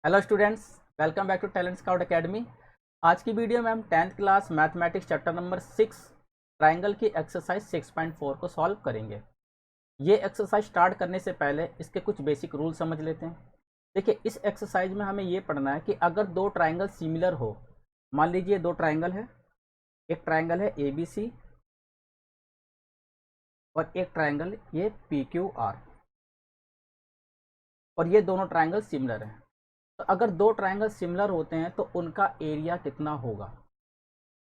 Hello students, welcome back to talent scout academy. आज की video में हम 10th class mathematics chapter number 6 triangle की एक्सरसाइज 6.4 को सॉल्व करेंगे। ये एक्सरसाइज स्टार्ट करने से पहले इसके कुछ बेसिक रूल समझ लेते हैं। देखिए, इस एक्सरसाइज में हमें ये पढ़ना है कि अगर दो ट्राइंगल सिमिलर हो, मान लीजिए दो ट्राइंगल है, एक ट्राइंगल है ABC और एक ट्राइंगल ये PQR, और ये दोनों ट्राइंगल सिमिलर हैं। तो अगर दो ट्राइंगल सिमिलर होते हैं तो उनका एरिया कितना होगा।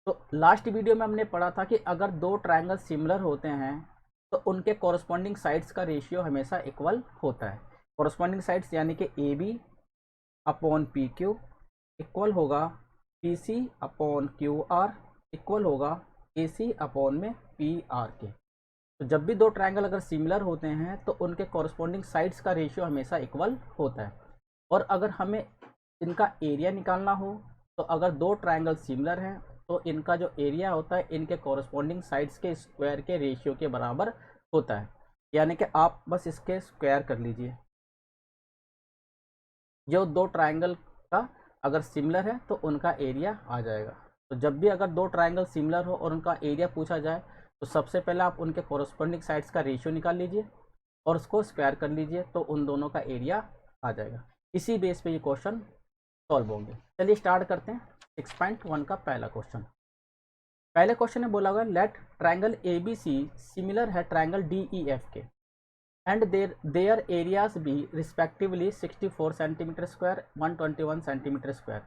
तो लास्ट वीडियो में हमने पढ़ा था कि अगर दो ट्राइंगल सिमिलर होते हैं तो उनके कॉरस्पॉन्डिंग साइड्स का रेशियो हमेशा इक्वल होता है। कॉरस्पॉन्डिंग साइड्स यानी कि AB अपॉन PQ इक्वल होगा PC अपॉन QR इक्वल होगा AC अपॉन में PR के। तो जब भी दो ट्राइंगल अगर सिमिलर होते हैं तो उनके कॉरस्पॉन्डिंग साइड्स का रेशियो हमेशा इक्वल होता है। और अगर हमें इनका एरिया निकालना हो तो अगर दो ट्राइंगल सिमिलर हैं तो इनका जो एरिया होता है इनके कॉरस्पॉन्डिंग साइड्स के स्क्वायर के रेशियो के बराबर होता है। यानी कि आप बस इसके स्क्वायर कर लीजिए। जो दो ट्राइंगल का अगर सिमिलर है तो उनका एरिया आ जाएगा। तो जब भी अगर दो ट्राइंगल सिमिलर हो और उनका एरिया पूछा जाए तो सबसे पहले आप उनके कॉरस्पॉन्डिंग साइड्स का रेशियो निकाल लीजिए और उसको स्क्वायर कर लीजिए, तो उन दोनों का एरिया आ जाएगा। इसी बेस पे ये क्वेश्चन सॉल्व होंगे। चलिए स्टार्ट करते हैं। 6.1 का पहला क्वेश्चन। पहले क्वेश्चन में बोला हुआ लेट ट्राइंगल ABC सिमिलर है ट्राइंगल DEF के एंड देयर एरियाज भी respectively 64 centimetre square 121 centimetre square.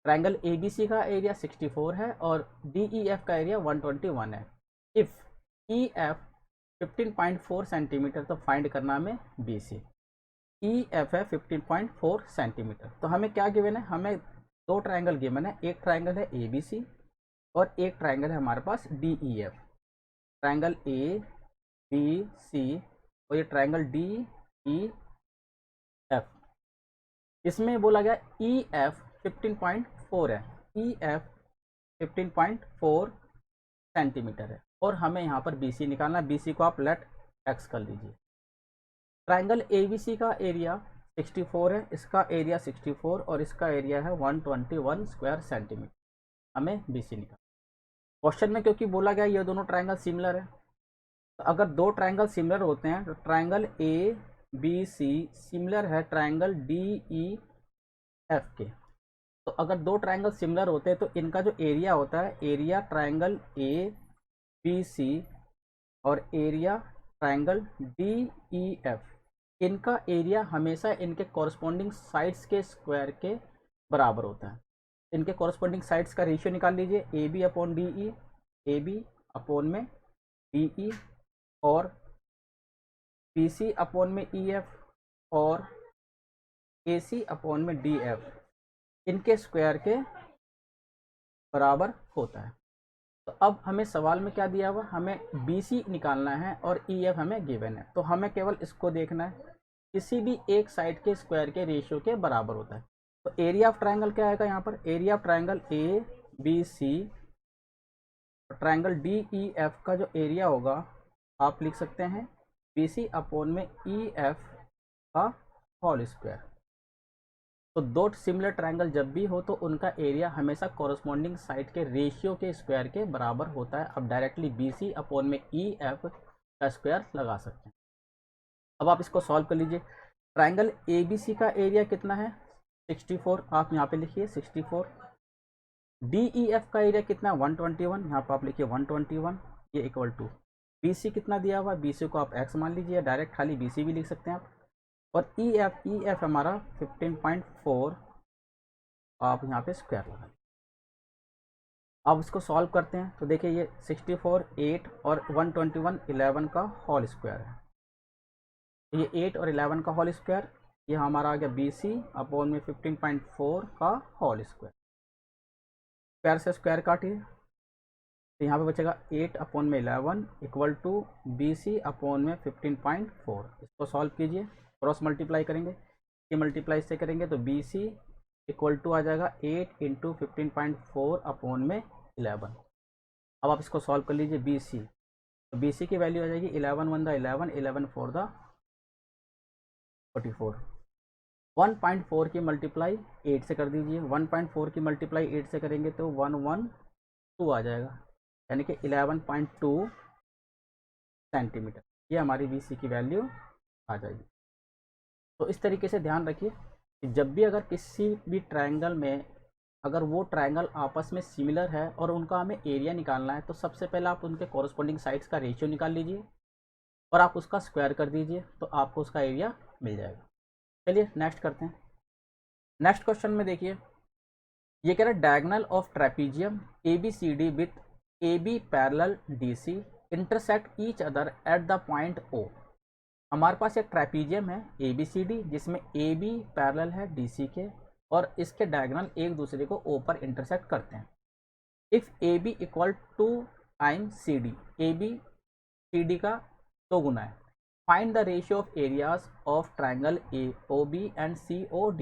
Triangle ABC का एरिया 64 है और DEF का एरिया 121 है। इफ EF 15.4 सेंटीमीटर, तो फाइंड करना हमें BC। EF है 15.4 सेंटीमीटर। तो हमें क्या गिवन है, हमें दो ट्राइंगल गिवन है। एक ट्राइंगल है ABC और एक ट्राइंगल है हमारे पास DEF। ट्राइंगल ABC और ये ट्राइंगल DEF। इसमें बोला गया EF 15.4 है। EF 15.4 सेंटीमीटर है और हमें यहाँ पर BC निकालना है। BC को आप लेट एक्स कर लीजिए। ट्राइंगल ABC का एरिया 64 है, इसका एरिया 64 और इसका एरिया है 121 स्क्वायर सेंटीमीटर। हमें BC निकालना। क्वेश्चन में क्योंकि बोला गया ये दोनों ट्राइंगल सिमिलर है, तो अगर दो ट्राइंगल सिमिलर होते हैं तो ट्राइंगल ABC सिमिलर है ट्राइंगल DEF के। तो अगर दो ट्राइंगल सिमिलर होते हैं तो इनका जो एरिया होता है, एरिया ट्राइंगल ABC और एरिया ट्राइंगल DEF, इनका एरिया हमेशा इनके कॉरस्पॉन्डिंग साइड्स के स्क्वायर के बराबर होता है। इनके कॉरस्पॉन्डिंग साइड्स का रेशियो निकाल लीजिए। AB upon DE, AB upon में DE और BC अपॉन में EF और AC अपॉन में DF, इनके स्क्वायर के बराबर होता है। तो अब हमें सवाल में क्या दिया हुआ, हमें BC निकालना है और EF हमें गिवन है। तो हमें केवल इसको देखना है, किसी भी एक साइड के स्क्वायर के रेशियो के बराबर होता है। तो एरिया ऑफ ट्राइंगल क्या आएगा यहाँ पर, area of triangle ABC triangle DEF का जो एरिया होगा आप लिख सकते हैं BC अपॉन में EF का होल स्क्वायर। तो दो सिमिलर ट्राइंगल जब भी हो तो उनका एरिया हमेशा कॉरस्पॉन्डिंग साइड के रेशियो के स्क्वायर के बराबर होता है। अब डायरेक्टली BC अपॉन में EF का स्क्वायर लगा सकते हैं। अब आप इसको सॉल्व कर लीजिए। ट्राइंगल ABC का एरिया कितना है 64, आप यहाँ पे लिखिए 64। DEF का एरिया कितना है 121, यहाँ पर आप लिखिए 121, ये इक्वल टू BC कितना दिया हुआ है, BC को आप x मान लीजिए, डायरेक्ट खाली BC भी लिख सकते हैं आप। और EF हमारा 15.4, आप यहाँ पे स्क्वायर लगा। अब इसको सॉल्व करते हैं तो देखिए ये 64 8 और 121 11 का होल स्क्वायर है। तो ये 8 और 11 का होल स्क्वायर, ये हमारा आ गया BC अपॉन में 15.4 का होल स्क्वायर। स्क्वायर से स्क्वायर काटिए तो यहाँ पे बचेगा 8 अपॉन में 11 इक्वल टू BC अपॉन में 15.4। इसको सॉल्व कीजिए, क्रॉस मल्टीप्लाई करेंगे, ये मल्टीप्लाई से करेंगे तो BC इक्वल टू आ जाएगा 8 इंटू 15.4 अपॉन में 11। अब आप इसको सॉल्व कर लीजिए BC, तो BC की वैल्यू आ जाएगी 11 1 द 11, 11 4 द 44। 1.4 की मल्टीप्लाई 8 से कर दीजिए, 1.4 की मल्टीप्लाई 8 से करेंगे तो 112 आ जाएगा, यानी कि 11.2 सेंटीमीटर। ये हमारी BC की वैल्यू आ जाएगी। तो इस तरीके से ध्यान रखिए कि जब भी अगर किसी भी ट्रायंगल में अगर वो ट्रायंगल आपस में सिमिलर है और उनका हमें एरिया निकालना है, तो सबसे पहले आप उनके कॉरस्पॉन्डिंग साइड्स का रेशियो निकाल लीजिए और आप उसका स्क्वायर कर दीजिए, तो आपको उसका एरिया मिल जाएगा। चलिए नेक्स्ट करते हैं। नेक्स्ट क्वेश्चन में देखिए, ये कह रहा है diagonal of trapezium ABCD with AB parallel DC intersect each other at the point O। हमारे पास एक ट्रेपीजियम है ABCD जिसमें AB पैरेलल है DC के और इसके डायगोनल एक दूसरे को O पर इंटरसेक्ट करते हैं। If AB equal to time CD, AB CD का 2 गुना है। Find the ratio of areas of triangle AOB and COD।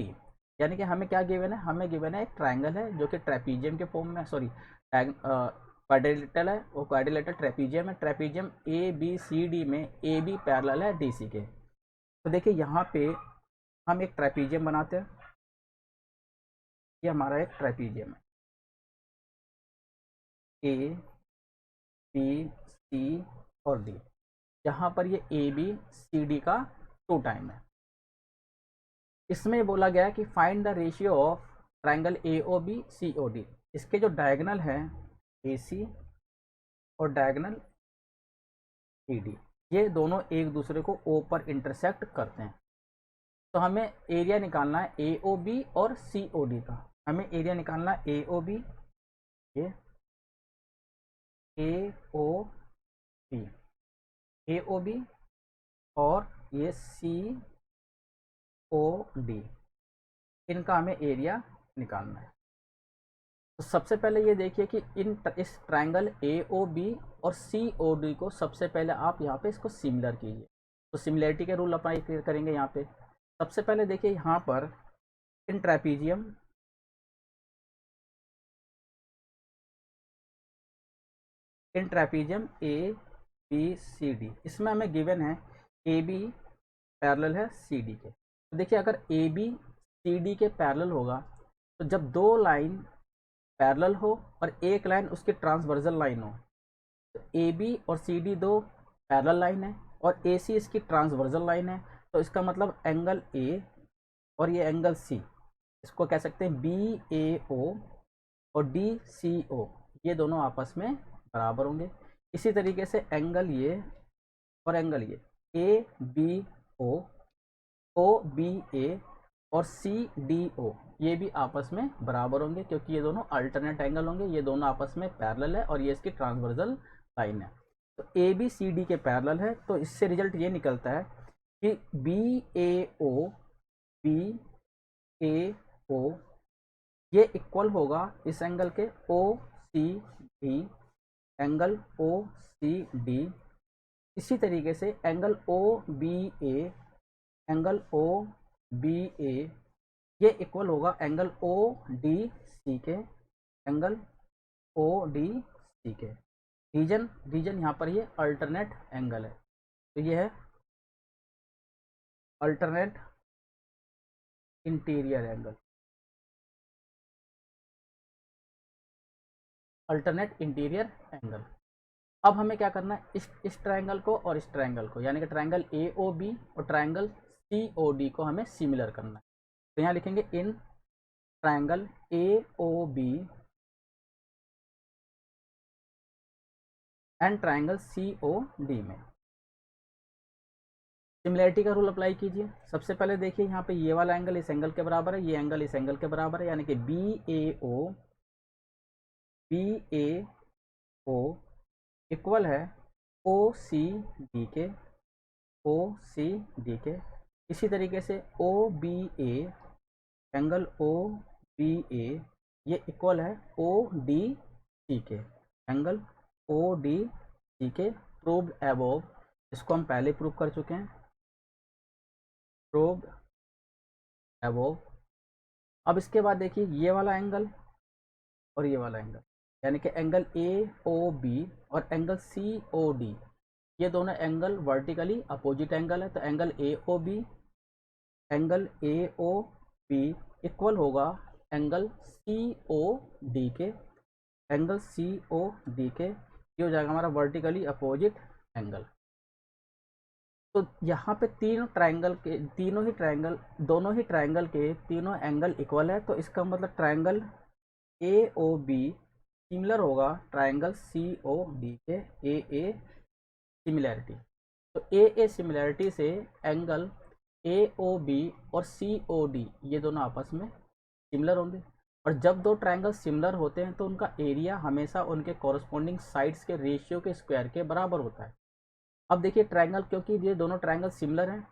यानी कि हमें क्या गिवन है, हमें गिवन है एक ट्राइंगल है जो कि ट्रेपीजियम के फॉर्म में, सॉरी क्वाड्रिलेटरल है, वो क्वाड्रिलेटरल ट्रेपीजियम है। ट्रेपीजियम ABCD में AB पैरेलल है DC के। तो देखिए यहाँ पे हम एक ट्रेपीजियम बनाते हैं, ये हमारा एक ट्रेपीजियम है ABC और D, जहाँ पर ये ABCD का 2 टाइम है। इसमें बोला गया है कि find the ratio of triangle AOB COD। इसके जो डायगोनल है AC और डायगोनल CD, ये दोनों एक दूसरे को O पर इंटरसेक्ट करते हैं। तो हमें एरिया निकालना है AOB और COD का। हमें एरिया निकालना है AOB, ये AOB और ये COD, इनका हमें एरिया निकालना है। तो सबसे पहले ये देखिए कि इस ट्रायंगल AOB और COD को सबसे पहले आप यहाँ पे इसको सिमिलर कीजिए। तो सिमिलरिटी के रूल अप्लाई करेंगे यहाँ पे। सबसे पहले देखिए यहाँ पर इन ट्रेपीजियम ABCD, इसमें हमें गिवन है AB पैरेलल है CD के। तो देखिए अगर AB CD के पैरेलल होगा तो जब दो लाइन पैरेलल हो और एक लाइन उसकी ट्रांसवर्सल लाइन हो, तो AB और CD दो पैरेलल लाइन है और AC इसकी ट्रांसवर्सल लाइन है, तो इसका मतलब एंगल A और ये एंगल C, इसको कह सकते हैं BAO और DCO, ये दोनों आपस में बराबर होंगे। इसी तरीके से एंगल ये और एंगल ये ABO, OBA और CDO, ये भी आपस में बराबर होंगे क्योंकि ये दोनों अल्टरनेट एंगल होंगे, ये दोनों आपस में पैरेलल है और ये इसकी ट्रांसवर्सल लाइन है। तो ABCD के पैरेलल है, तो इससे रिजल्ट ये निकलता है कि BAO ये इक्वल होगा इस एंगल के OCD, एंगल OCD। इसी तरीके से एंगल OBA ये इक्वल होगा एंगल ODC के, एंगल ODC के। रीजन यहाँ पर ये अल्टरनेट एंगल है, तो ये है alternate interior angle, alternate interior angle. अब हमें क्या करना है, इस ट्रायंगल को और इस ट्रायंगल को, यानी कि ट्रायंगल AOB और ट्रायंगल COD को हमें सिमिलर करना है। तो यहाँ लिखेंगे in triangle AOB and triangle COD में सिमिलरिटी का रूल अप्लाई कीजिए। सबसे पहले देखिए यहाँ पे ये वाला एंगल इस एंगल के बराबर है, ये एंगल इस एंगल के बराबर है, यानी कि BAO इक्वल है OCD के। इसी तरीके से OBA, एंगल OBA ये इक्वल है ODC के, एंगल ODC के। प्रूव्ड अबव, इसको हम पहले प्रूव कर चुके हैं, प्रूव्ड अबव। अब इसके बाद देखिए ये वाला एंगल और ये वाला एंगल, यानी कि एंगल AOB और एंगल COD, ये दोनों एंगल वर्टिकली अपोजिट एंगल है। तो angle AOB angle A O B equal होगा एंगल सी ओ डी के। एंगल सी ओ डी के ये हो जाएगा हमारा वर्टिकली अपोजिट एंगल। तो यहाँ पे तीनों ट्रायंगल के दोनों ही ट्रायंगल के तीनों एंगल इक्वल है, तो इसका मतलब triangle A O B similar होगा ट्रायंगल सी ओ डी के। ए सिमिलैरिटी, तो ए सिमिलैरिटी से एंगल ए ओ बी और सी ओ डी ये दोनों आपस में सिमिलर होंगे। और जब दो ट्रायंगल सिमिलर होते हैं तो उनका एरिया हमेशा उनके कॉरस्पॉन्डिंग साइड्स के रेशियो के स्क्वायर के बराबर होता है। अब देखिए ट्रायंगल, क्योंकि ये दोनों ट्रायंगल सिमिलर हैं,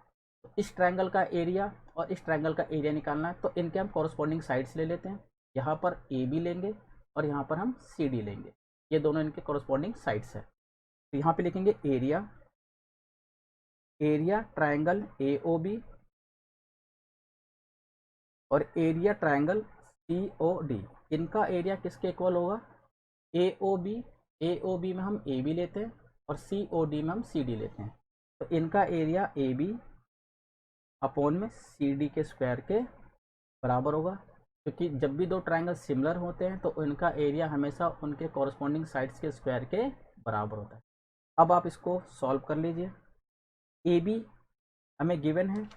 तो इस ट्रायंगल का एरिया और इस ट्रायंगल का एरिया निकालना है, तो इनके हम कॉरस्पॉन्डिंग साइड्स ले लेते हैं। यहाँ पर ए बी लेंगे और यहाँ पर हम सी डी लेंगे, ये दोनों इनके कॉरस्पॉन्डिंग साइड्स है। तो यहाँ पे लिखेंगे area triangle A O B और area triangle C O D. इनका एरिया किसके इक्वल होगा? ए ओ बी में हम ए बी लेते हैं और सी ओ डी में हम सी डी लेते हैं। तो इनका एरिया ए बी अपॉन में सी डी के स्क्वायर के बराबर होगा, क्योंकि जब भी दो ट्रायंगल सिमिलर होते हैं तो उनका एरिया हमेशा उनके कॉरस्पॉन्डिंग साइड्स के स्क्वायर के बराबर होता है। अब आप इसको सॉल्व कर लीजिए। ए बी हमें गिवन है,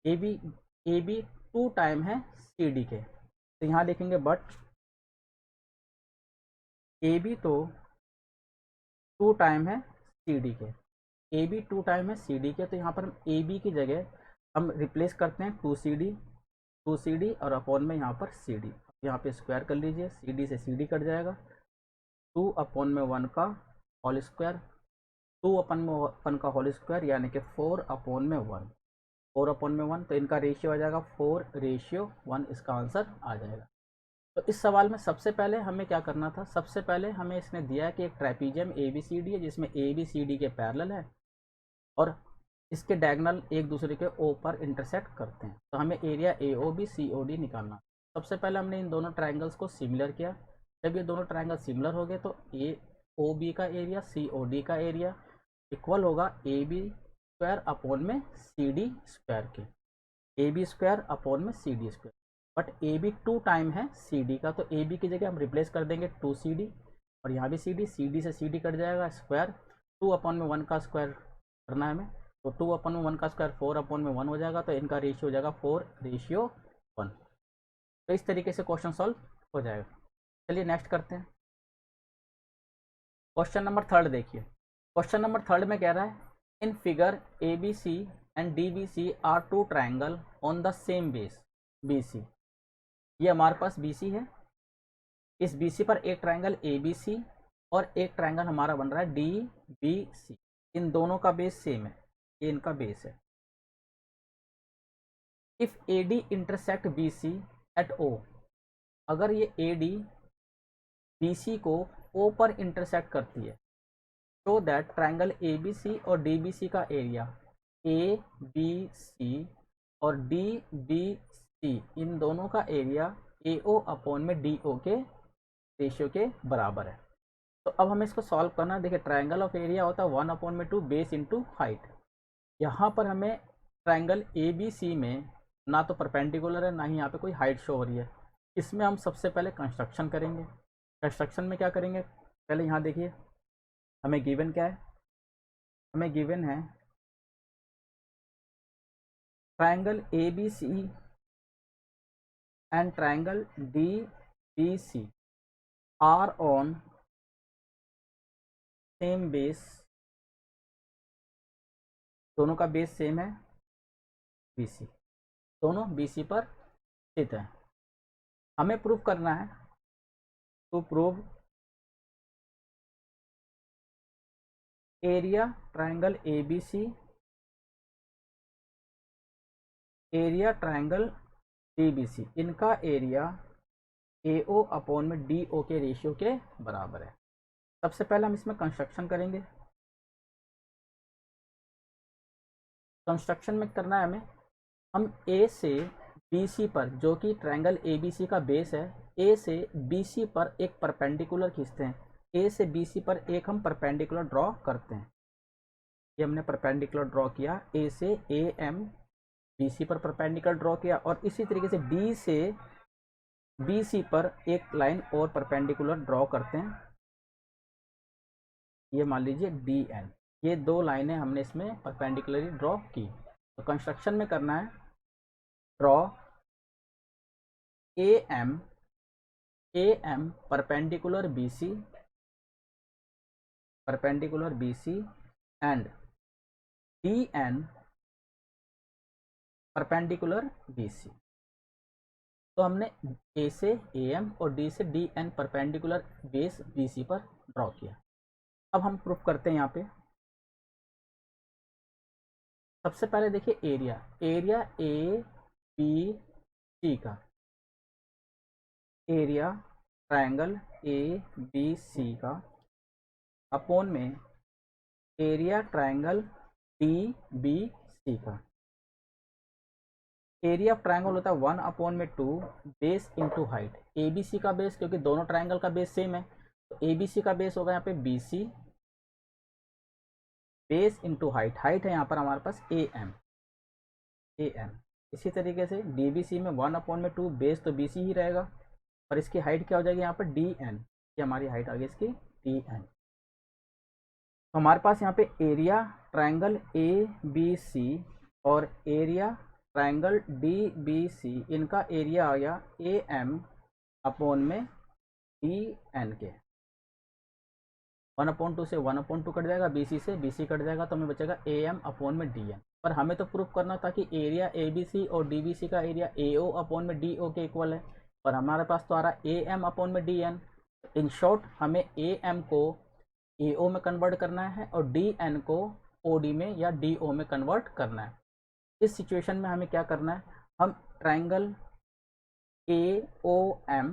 ए बी 2 टाइम है सी डी के, तो यहाँ लिखेंगे बट ए बी तो 2 टाइम है सी डी के। ए बी 2 टाइम है सी डी के, तो यहाँ पर हम ए बी की जगह हम रिप्लेस करते हैं 2 सी डी और अपॉन में यहाँ पर सी डी। यहाँ पे स्क्वायर कर लीजिए, सी डी से सी डी कट जाएगा, 2 अपॉन में 1 का होल स्क्वायर, 2 अपॉन में 1 का होल स्क्वायर यानी कि 4 अपॉन में 1, 4 अपॉन में 1, तो इनका रेशियो आ जाएगा 4:1, इसका आंसर आ जाएगा। तो इस सवाल में सबसे पहले हमें क्या करना था? सबसे पहले हमें इसने दिया है कि एक trapezium A B C D है जिसमें ए बी सी डी के पैरेलल है और इसके डायगोनल एक दूसरे के ओ पर इंटरसेक्ट करते हैं, तो हमें area A O B C O D निकालना। सबसे पहले हमने इन दोनों ट्रायंगल्स को सिमिलर किया। जब ये दोनों ट्रायंगल सिमिलर हो गए तो ए ओ बी का एरिया सी ओ डी का एरिया इक्वल होगा ए बी स्क्वायर अपॉन में सी डी स्क्वायर के। ए बी स्क्वायर अपॉन में C D square, but A B 2 time है सी डी का, तो ए बी की जगह हम रिप्लेस कर देंगे 2 सी डी और यहाँ भी सी डी से सी डी कट जाएगा, स्क्वायर 2 अपॉन में 1 का स्क्वायर करना है हमें, तो 2 अपॉन में 1 का स्क्वायर 4 अपॉन में 1 हो जाएगा, तो इनका रेशियो हो जाएगा 4:1। तो इस तरीके से क्वेश्चन सॉल्व हो जाएगा। चलिए नेक्स्ट करते हैं। क्वेश्चन नंबर 3 देखिए। क्वेश्चन नंबर 3 में कह रहा है in figure A B C and D B C are 2 triangle on the same base B C. ये हमारे पास बी सी है, इस बी सी पर एक ट्रायंगल ए बी सी और एक ट्रायंगल हमारा बन रहा है डी बी सी। इन दोनों का बेस सेम है, ये इनका बेस है। If A D intersect B C at O, अगर ये ए डी बी सी को ओ पर इंटरसेक्ट करती है, तो that triangle A B C और डी बी सी का एरिया ए बी सी और डी बी सी इन दोनों का एरिया ए ओ अपॉन में डी ओ के रेशियो के बराबर है। तो अब हमें इसको सॉल्व करना है। देखिए ट्रायंगल ऑफ एरिया होता है 1/2 बेस इंटू हाइट। यहाँ पर हमें ट्रायंगल ए बी सी में ना तो परपेंडिकुलर है ना ही यहाँ पे कोई हाइट शो हो रही है। इसमें हम सबसे पहले कंस्ट्रक्शन करेंगे। कंस्ट्रक्शन में क्या करेंगे? पहले यहाँ देखिए हमें गिवन क्या है, हमें गिवन है triangle A B C and triangle D B C are on same base, दोनों का बेस सेम है बी सी, दोनों बी सी पर स्थित है। हमें प्रूव करना है, to prove area triangle A B C area triangle D B C, इनका एरिया ए ओ अपॉन में डी ओ के रेशियो के बराबर है। सबसे पहले हम इसमें कंस्ट्रक्शन करेंगे। कंस्ट्रक्शन में करना है हमें, हम ए से बी सी पर, जो कि ट्रायंगल ए बी सी का बेस है, ए से बी सी पर एक परपेंडिकुलर खींचते हैं। ए से बी सी पर एक हम परपेंडिकुलर ड्रॉ करते हैं। ये हमने परपेंडिकुलर ड्रॉ किया, ए से ए एम BC पर परपेंडिकुलर ड्रॉ किया और इसी तरीके से D से BC पर एक लाइन और परपेंडिकुलर ड्रॉ करते हैं। ये मान लीजिए DN, ये दो लाइनें हमने इसमें परपेंडिकुलरली ड्रॉ की। तो कंस्ट्रक्शन में करना है draw AM perpendicular BC and DN perpendicular BC। तो हमने A से AM और D से DN परपेंडिकुलर बेस BC पर ड्रॉ किया। अब हम प्रूफ करते हैं यहाँ पे। सबसे पहले देखिए एरिया ABC का, एरिया ट्रायंगल ABC का अपॉन में एरिया ट्रायंगल DBC का। एरिया ऑफ ट्रायंगल होता है 1/2 बेस इंटू हाइट। ABC का बेस, क्योंकि दोनों ट्रायंगल का बेस सेम है, तो ABC का बेस होगा यहाँ पे BC बेस इंटू हाइट है यहाँ पर हमारे पास AM। इसी तरीके से DBC में 1/2 बेस तो BC ही रहेगा और इसकी हाइट क्या हो जाएगी यहाँ पर DN। ये हमारी हाइट आ गई इसकी DN। तो हमारे पास यहाँ पे एरिया ट्रायंगल ABC और एरिया ट्रायंगल DBC, इनका एरिया आ गया AM अपॉन में DN के। 1/2 से 1/2 कट जाएगा, BC से BC कट जाएगा, तो हमें बचेगा AM अपॉन में DN। पर हमें तो प्रूफ करना था कि एरिया ABC और DBC का एरिया AO अपॉन में DO के इक्वल है, पर हमारे पास तो आ रहा है AM अपॉन में DN। इन शॉर्ट हमें AM को AO में कन्वर्ट करना है और DN को OD में या DO में कन्वर्ट करना है। इस सिचुएशन में हमें क्या करना है, हम ट्रायंगल AOM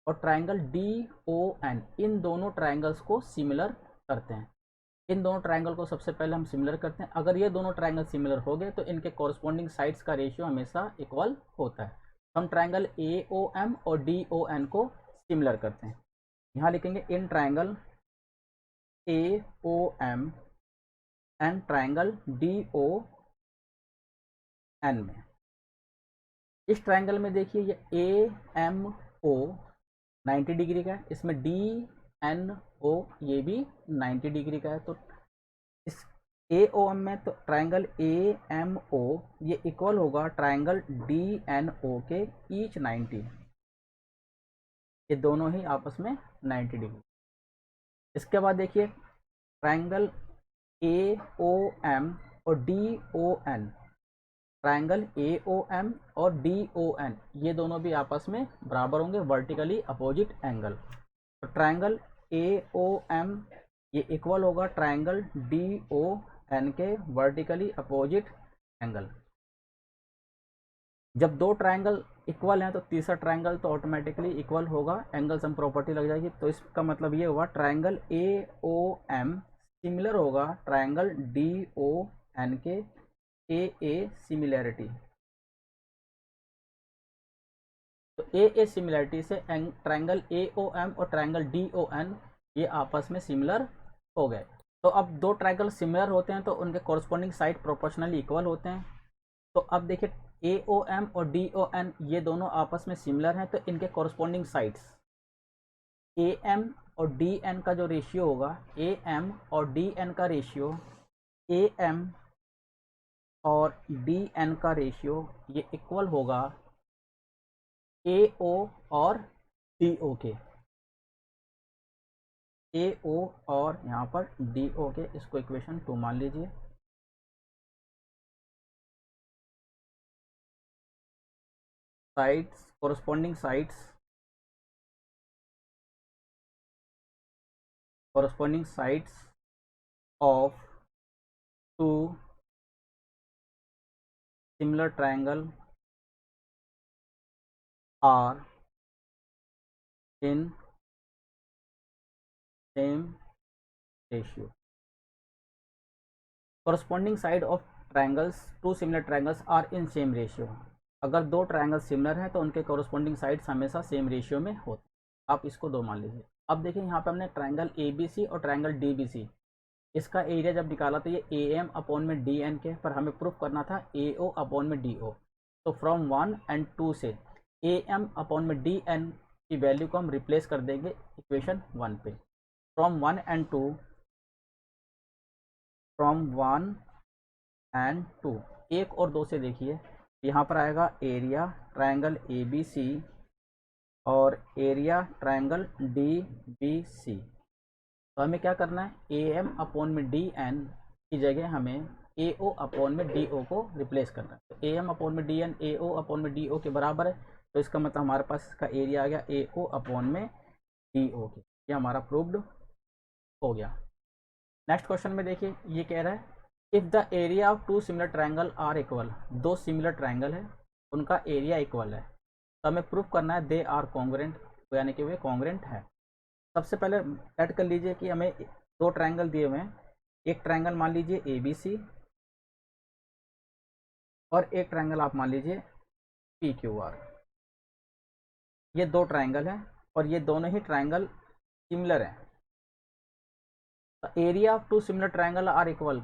और ट्रायंगल DON, इन दोनों ट्रायंगल्स को सिमिलर करते हैं। इन दोनों ट्रायंगल को सबसे पहले हम सिमिलर करते हैं। अगर ये दोनों ट्रायंगल सिमिलर हो गए तो इनके कॉरस्पॉन्डिंग साइड्स का रेशियो हमेशा इक्वल होता है। हम ट्रायंगल AOM और DON को सिमिलर करते हैं। यहाँ लिखेंगे in triangle AOM and triangle DON में। इस ट्रायंगल में देखिए ये AMO 90 डिग्री का है, इसमें DNO ये भी 90 डिग्री का है। तो इस AOM में तो ट्रायंगल AMO ये इक्वल होगा ट्रायंगल DNO के ईच 90। ये दोनों ही आपस में 90 डिग्री। इसके बाद देखिए ट्रायंगल AOM और DON, ट्रायंगल AOM और DON ये दोनों भी आपस में बराबर होंगे, वर्टिकली अपोजिट एंगल। तो ट्रायंगल AOM ये इक्वल होगा ट्रायंगल DON के वर्टिकली अपोजिट एंगल। जब दो ट्रायंगल इक्वल हैं तो तीसरा ट्रायंगल तो ऑटोमेटिकली इक्वल होगा, एंगल सम प्रॉपर्टी लग जाएगी। तो इसका मतलब ये हुआ ट्रायंगल AOM सिमिलर होगा ट्रायंगल DON के AA सिमिलैरिटी। तो AA सिमिलैरिटी से ट्रायंगल AOM और ट्रायंगल DON ये आपस में सिमिलर हो गए। तो अब दो ट्रायंगल सिमिलर होते हैं तो उनके कॉरस्पॉन्डिंग साइड प्रोपोर्शनली इक्वल होते हैं। तो अब देखिए AOM और DON ये दोनों आपस में सिमिलर हैं, तो इनके कॉरस्पॉन्डिंग साइड्स AM और DN का जो रेशियो होगा, AM और DN का रेशियो, AM और DN का रेशियो ये इक्वल होगा AO और DO के। AO और यहाँ पर DO के, इसको इक्वेशन 2 मान लीजिए। Sides, corresponding sides of two similar triangle are in same ratio. Corresponding side of triangles, two similar triangles are in same ratio. अगर दो ट्रायंगल सिमिलर हैं तो उनके कॉरस्पॉन्डिंग साइड्स हमेशा सेम रेशियो में होते हैं। आप इसको 2 मान लीजिए। अब देखिए यहाँ पे हमने ट्रायंगल ABC और ट्रायंगल DBC, इसका एरिया जब निकाला तो ये ए एम अपॉन में डी एन के, पर हमें प्रूफ करना था ए ओ अपॉन में डी ओ। तो फ्रॉम 1 एंड 2 से ए एम अपॉन में डी एन की वैल्यू को हम रिप्लेस कर देंगे इक्वेशन 1 पे। फ्रॉम 1 एंड 2, फ्रॉम 1 एंड 2, 1 और 2 से देखिए, यहाँ पर आएगा area triangle A B C और area triangle D B C. तो हमें क्या करना है, ए एम अपॉन में डी एन की जगह हमें ए ओ अपॉन में डी ओ को रिप्लेस करना है। तो ए एम अपॉन में D N A O upon में डी ओ के बराबर है, तो इसका मतलब हमारे पास इसका एरिया आ गया ए ओ अपॉन में डी ओ के। ये हमारा प्रूव्ड हो गया। नेक्स्ट क्वेश्चन में देखिए, ये कह रहा है if the area of 2 similar triangle are equal, 2 similar triangle है, उनका एरिया इक्वल है, तो हमें प्रूफ करना है दे आर कॉन्ग्रेंट, यानी कि वे कॉन्ग्रेंट है। सबसे पहले ऐड कर लीजिए कि हमें 2 ट्रायंगल दिए हुए हैं। एक ट्रायंगल मान लीजिए ए बी सी और एक ट्रायंगल आप मान लीजिए पी क्यू आर। ये 2 ट्रायंगल हैं और ये दोनों ही ट्रायंगल सिमिलर हैं। Area of 2 similar triangle are equal,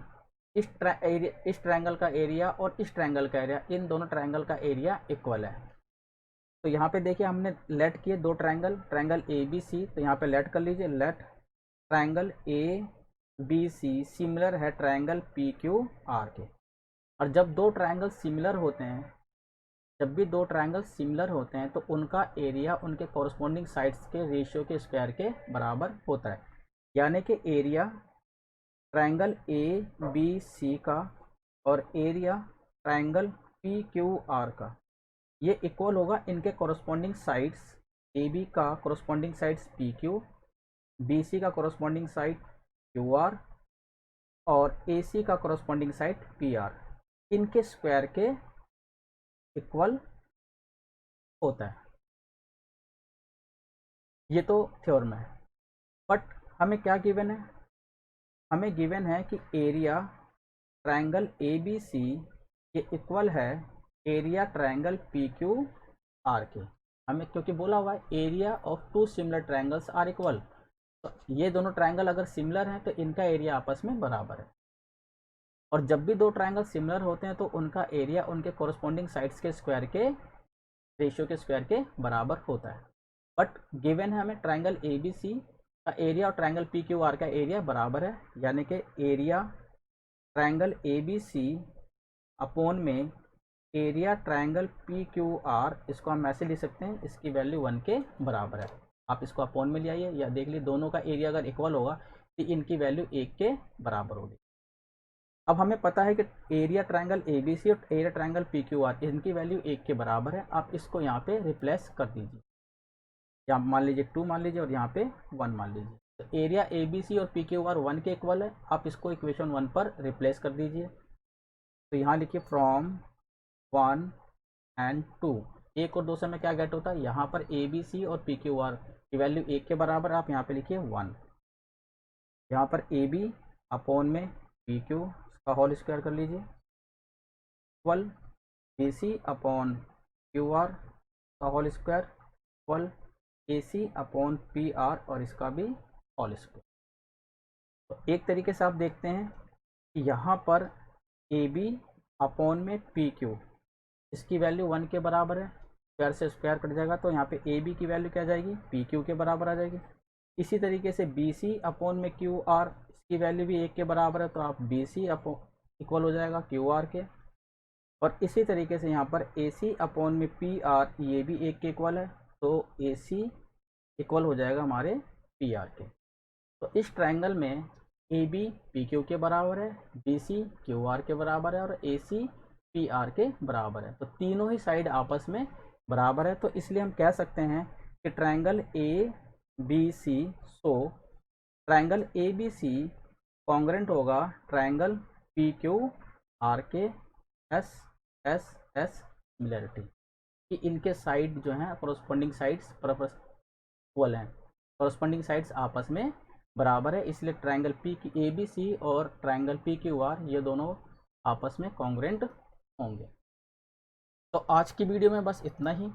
इस ट्रायंगल का एरिया और इस ट्रायंगल का एरिया, इन दोनों ट्रायंगल का एरिया इक्वल है। तो यहाँ पे देखिए हमने लेट किए 2 triangle, triangle A B C, तो यहाँ पे लेट कर लीजिए, let triangle A B C similar है ट्रायंगल पी क्यू आर के। और जब 2 ट्रायंगल सिमिलर होते हैं, जब भी 2 ट्रायंगल सिमिलर होते हैं तो उनका एरिया उनके कॉरस्पॉन्डिंग साइड्स के रेशियो के स्क्वायर के बराबर होता है। यानी कि area triangle A B C का और area triangle P Q R का, ये इक्वल होगा इनके कॉरस्पॉन्डिंग साइड्स। ए बी का corresponding sides P Q, B C का कॉरस्पॉन्डिंग साइड क्यू आर और ए सी का कॉरस्पॉन्डिंग साइड पी आर, इनके स्क्वायर के इक्वल होता है। ये तो थ्योरम है, बट हमें क्या गिवन है, हमें गिवन है कि area triangle A B C ये इक्वल है area triangle P Q R के। हमें क्योंकि बोला हुआ है area of 2 similar triangles are equal, तो ये दोनों ट्रायंगल अगर सिमिलर हैं तो इनका एरिया आपस में बराबर है। और जब भी 2 ट्रायंगल सिमिलर होते हैं तो उनका एरिया उनके कॉरस्पॉन्डिंग साइड्स के स्क्वायर के रेशियो के स्क्वायर के बराबर होता है। बट गिवन है हमें ट्रायंगल ए बी सी का एरिया और ट्रायंगल पी क्यू आर का एरिया बराबर है, यानी कि area triangle A B C upon में area triangle P Q R, इसको हम ऐसे लिख सकते हैं, इसकी वैल्यू 1 के बराबर है। आप इसको अपॉन में ले आइए या देख लीजिए, दोनों का एरिया अगर इक्वल होगा तो इनकी वैल्यू 1 के बराबर होगी। अब हमें पता है कि area triangle A B C और area triangle P Q R, इनकी वैल्यू 1 के बराबर है। आप इसको यहाँ पे रिप्लेस कर दीजिए, यहाँ मान लीजिए 2 मान लीजिए और यहाँ पे 1 मान लीजिए। तो एरिया ए बी सी और पी क्यू आर 1 के इक्वल है, आप इसको इक्वेशन 1 पर रिप्लेस कर दीजिए। तो यहाँ लिखिए फ्रॉम 1 एंड 2, 1 और 2 से हमें क्या गेट होता है, यहाँ पर ए बी सी और पी क्यू आर की वैल्यू 1 के बराबर है, आप यहाँ पे लिखिए 1। यहाँ पर ए बी अपॉन में पी क्यू का होल स्क्वायर कर लीजिए, equal B C upon Q R का whole square, equal A C upon P R और इसका भी होल स्क्वायर। तो एक तरीके से आप देखते हैं कि यहाँ पर ए बी अपॉन में पी क्यू, इसकी वैल्यू 1 के बराबर है, स्क्वायर से स्क्वायर कट जाएगा, तो यहाँ पे ए बी की वैल्यू क्या आ जाएगी, पी क्यू के बराबर आ जाएगी। इसी तरीके से बी सी अपॉन में क्यू आर, इसकी वैल्यू भी 1 के बराबर है, तो आप बी सी इक्वल हो जाएगा क्यू आर के। और इसी तरीके से यहाँ पर ए सी अपॉन में पी आर, ये भी 1 के इक्वल है, तो ए सी इक्वल हो जाएगा हमारे पी आर के। तो इस ट्रायंगल में ए बी पी क्यू के बराबर है, बी सी क्यू आर के बराबर है और ए सी पी आर के बराबर है। तो तीनों ही साइड आपस में बराबर है, तो इसलिए हम कह सकते हैं कि triangle A B C, so triangle A B C congruent होगा ट्रायंगल पी क्यू आर के एस एस एस सिमिलरिटी, कि इनके साइड जो हैं कॉरस्पॉन्डिंग साइड्स इक्वल हैं, कॉरस्पॉन्डिंग साइड्स आपस में बराबर है, इसलिए ट्रायंगल पी की ए बी सी और ट्रायंगल पी क्यू आर ये दोनों आपस में कॉन्ग्रेंट होंगे। तो आज की वीडियो में बस इतना ही।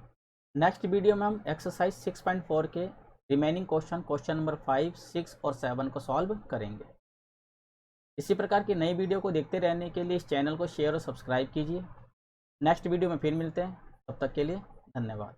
नेक्स्ट वीडियो में हम एक्सरसाइज 6.4 के रिमेनिंग क्वेश्चन नंबर 5, 6 और 7 को सॉल्व करेंगे। इसी प्रकार की नई वीडियो को देखते रहने के लिए इस चैनल को शेयर और सब्सक्राइब कीजिए। नेक्स्ट वीडियो में फिर मिलते हैं, तब तक के लिए धन्यवाद।